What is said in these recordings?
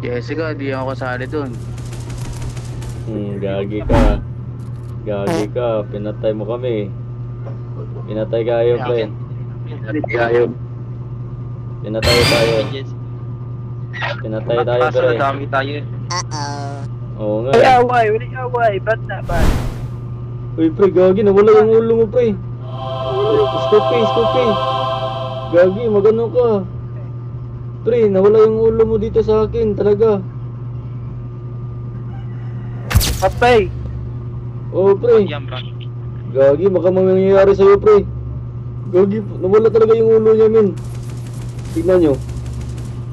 Jessica, di ako kasali dun. Gagi ka. Gagi ka. Pinatay mo kami. Pinatay kayo, pre. Hindi tayo. Pinatay tayo. Pinatay tayo, Kaso pre. nadami tayo. Oo nga. May away, walang away. Ba't na ba? Uy, pre, gagi. Nawala yung ulo mo, pre. Scoopy. Gagi, magano ka. Pre, nawala yung ulo mo dito sa akin. Talaga. Patay. Oo, pre. Yan ba? Gagi, baka mangyayari sa'yo, pre. Gagi, nawala talaga yung ulo niya, min. Tignan nyo.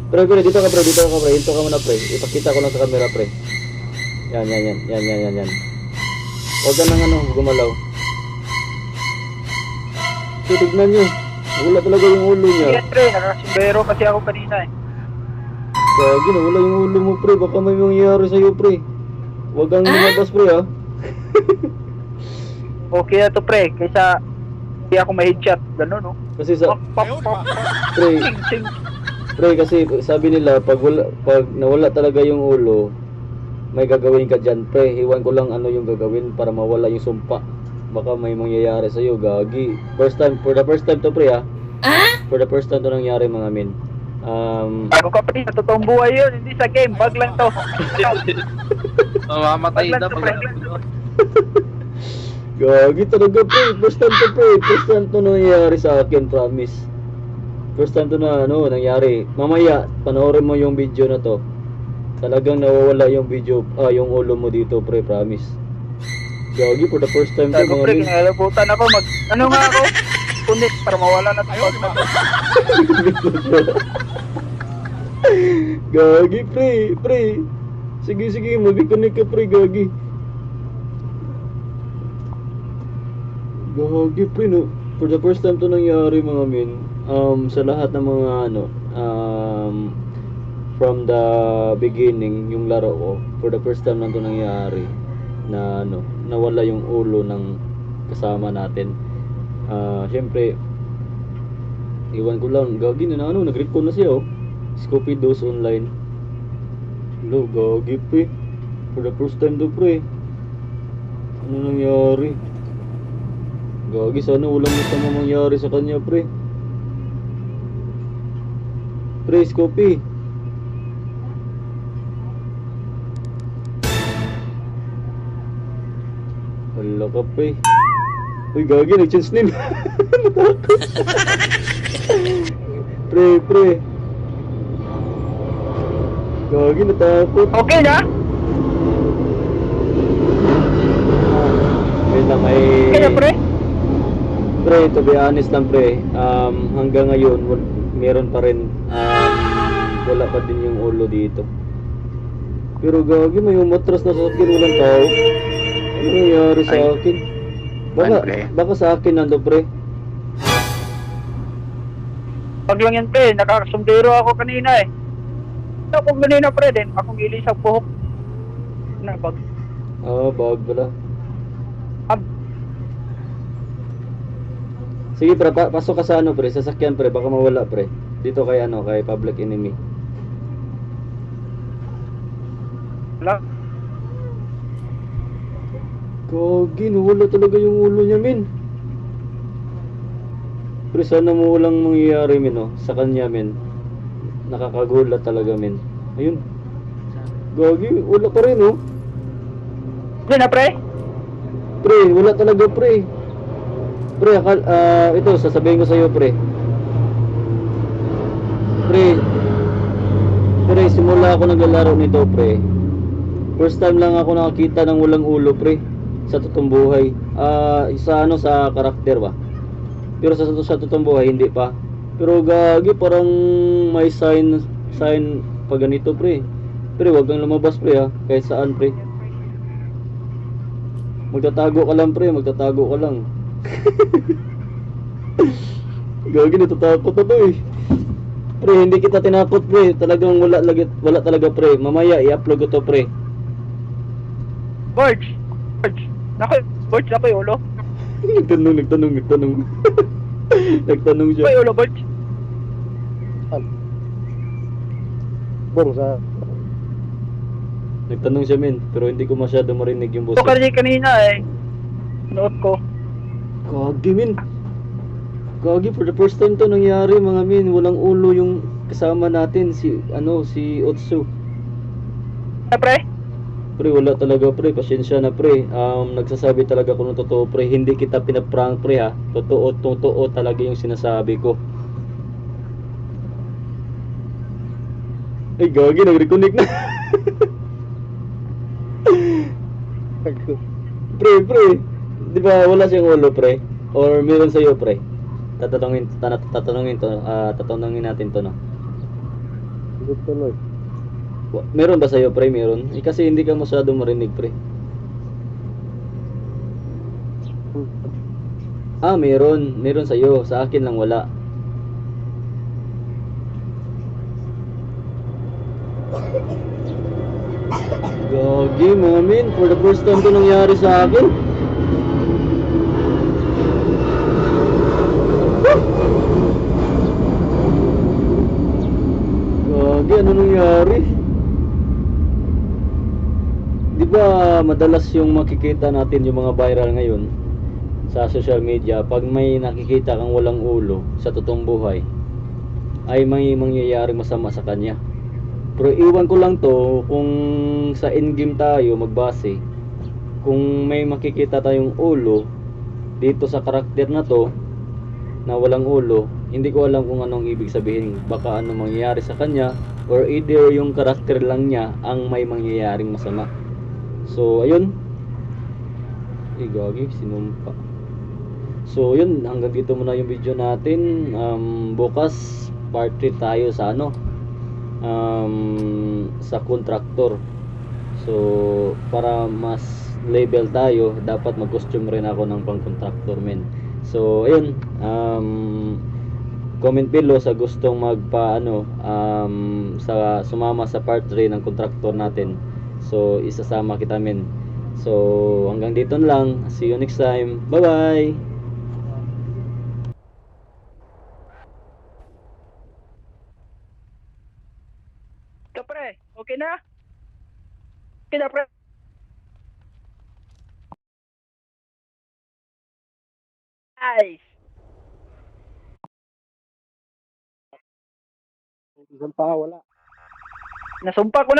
Pre, dito ka, pre. Hinto ka muna, pre. Ipakita ko lang sa camera, pre. Yan. Huwag ka nang gumalaw. So, tignan nyo. Nawala talaga yung ulo niya. Yan pre, nakasumbero kasi ako kanina eh. Gagi, nawala yung ulo mo, pre. Baka may mangyayari sa'yo, pre. Huwag kang lumabas, pre, ha. Okay na to pre, kaysa hindi ako ma-headshot. Ganun no? Kasi sa... Pop. Pre, Sing. pre, kasi sabi nila, pag nawala talaga yung ulo, may gagawin ka dyan, pre. Iwan ko lang ano yung gagawin para mawala yung sumpa. Baka may mangyayari sa'yo, gagi. For the first time to, pre, ha. For the first time to nangyari, mga min. Bago ka pre, sa totoong buhay yun, hindi sa game, bug lang to. Mamamatay Bug lang na to, pag pre. Gagi talaga, pre. First time to, pre. First time to nangyari sa akin, promise. First time to na nangyari. Mamaya, panoorin mo yung video na to. Talagang nawawala yung video, yung ulo mo dito, pre, promise. Gagi, for the first time to, Bago mga pre, min. kinalabutan ako ano nga ako? Punit para mawala na to bug na to. Gagi, pre. Sige, mag-connect ka, pre, gagi. Gagi, pre, no. For the first time to nangyari, mga min. Sa lahat ng mga, from the beginning, yung laro ko, for the first time na to nangyari, na, nawala yung ulo ng kasama natin. Siyempre, iwan ko lang, gagi na nag-recall na siya, oh. Scoopy Dos online. Hello, gagi, pre. For the first time to, pre. Ano nangyari? Gagi, sana walang masama mangyari sa kanya, pre. Pre, Scoopy. Hala ka, pre. Uy, gagi, nag-change name. Pre. Gagi, natakot. Okay na? Wait lang, Okay na pre? Pre, to be honest lang, pre, hanggang ngayon, meron pa rin, wala pa din yung ulo dito. Pero gagi, may umatras na sa akin, walang tao. Ano nangyari sa akin? Baka sa akin nando, pre. Pag lang yan pre, nakakasumbero ako kanina eh. Ako kanina pre din, akong ilisang buhok. Na bag. Bawag pala. Sige, pre, pasok ka sa pre, sasakyan, pre, baka mawala, pre. Dito kay kay Public Enemy. Wala. Gagi, nawala talaga yung ulo niya, min. Pre, sana mo walang mangyayari, min, sa kanya, min. Nakakagulat talaga, min. Ayun. Gagi, wala pa rin, oh. Hindi na pre? Pre, wala talaga, pre. Pre, ito, sasabihin ko sa'yo, pre. Pre, simula ako naglalaro nito, pre. First time lang ako nakakita ng walang ulo, pre. Sa totoong buhay. Sa karakter ba? Pero sa totoong buhay, hindi pa. Pero gagi, parang may sign pag ganito, pre. Pre, wag kang lumabas, pre, ha. Kahit saan, pre. Magtatago ka lang, pre. Magtatago ka lang. Gagi, natatakot ako, eh. Pre, hindi kita tinakot, pre. Talagang wala talaga, pre. Mamaya, i-upload ko to, pre. Borge. Borge, ako yung ulo. Nagtanong. Nagtanong siya. Ako yung ulo, Borge. Bong sa Nagtanong siya men, pero hindi ko masyado marinig yung Ito boses. kasi kanina eh. Note ko. Gagi men. Gagi, for the first time to nangyari mga men. Walang ulo yung kasama natin, si Otso. Pre, Pre, wala talaga pre, pasensya na pre. Nagsasabi talaga ko ng totoo pre, hindi kita pinaprank pre ha. Totoo talaga yung sinasabi ko. Ay gagi, nag-reconnect na. Pre, di ba wala siyang ulo pre? Or meron sa'yo pre? Tatanungin natin to no. Meron ba sa'yo pre? Meron? Kasi hindi ka masyado marinig pre. Meron sa'yo. Sa akin lang wala. Gagi, mamin. For the first time to nangyari sa akin. Gagi, ano nangyari? Di ba madalas yung makikita natin yung mga viral ngayon sa social media, pag may nakikita kang walang ulo sa totoong buhay, ay may mangyayaring masama sa kanya. Pero iwan ko lang to kung sa endgame tayo magbase. Kung may makikita tayong ulo dito sa karakter na to na walang ulo, hindi ko alam kung anong ibig sabihin. Baka ano mangyayari sa kanya, or either yung karakter lang niya ang may mangyayaring masama. So ayun. Gagi, sinumpa. So yun, hanggang dito muna yung video natin. Bukas part 3 tayo sa sa contractor. So para mas level tayo, dapat mag-costume rin ako ng pang contractor men. So ayun, comment below sa gustong sa sumama sa part 3 ng contractor natin. So isasama kita men. So hanggang dito na lang. See you next time. Bye bye. ito pre. Okay na? Okay na pre. Nice. Nasumpa ko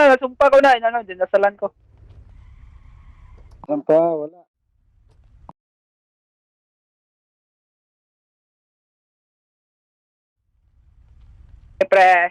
na. Ano, dinasalan ko. Pre.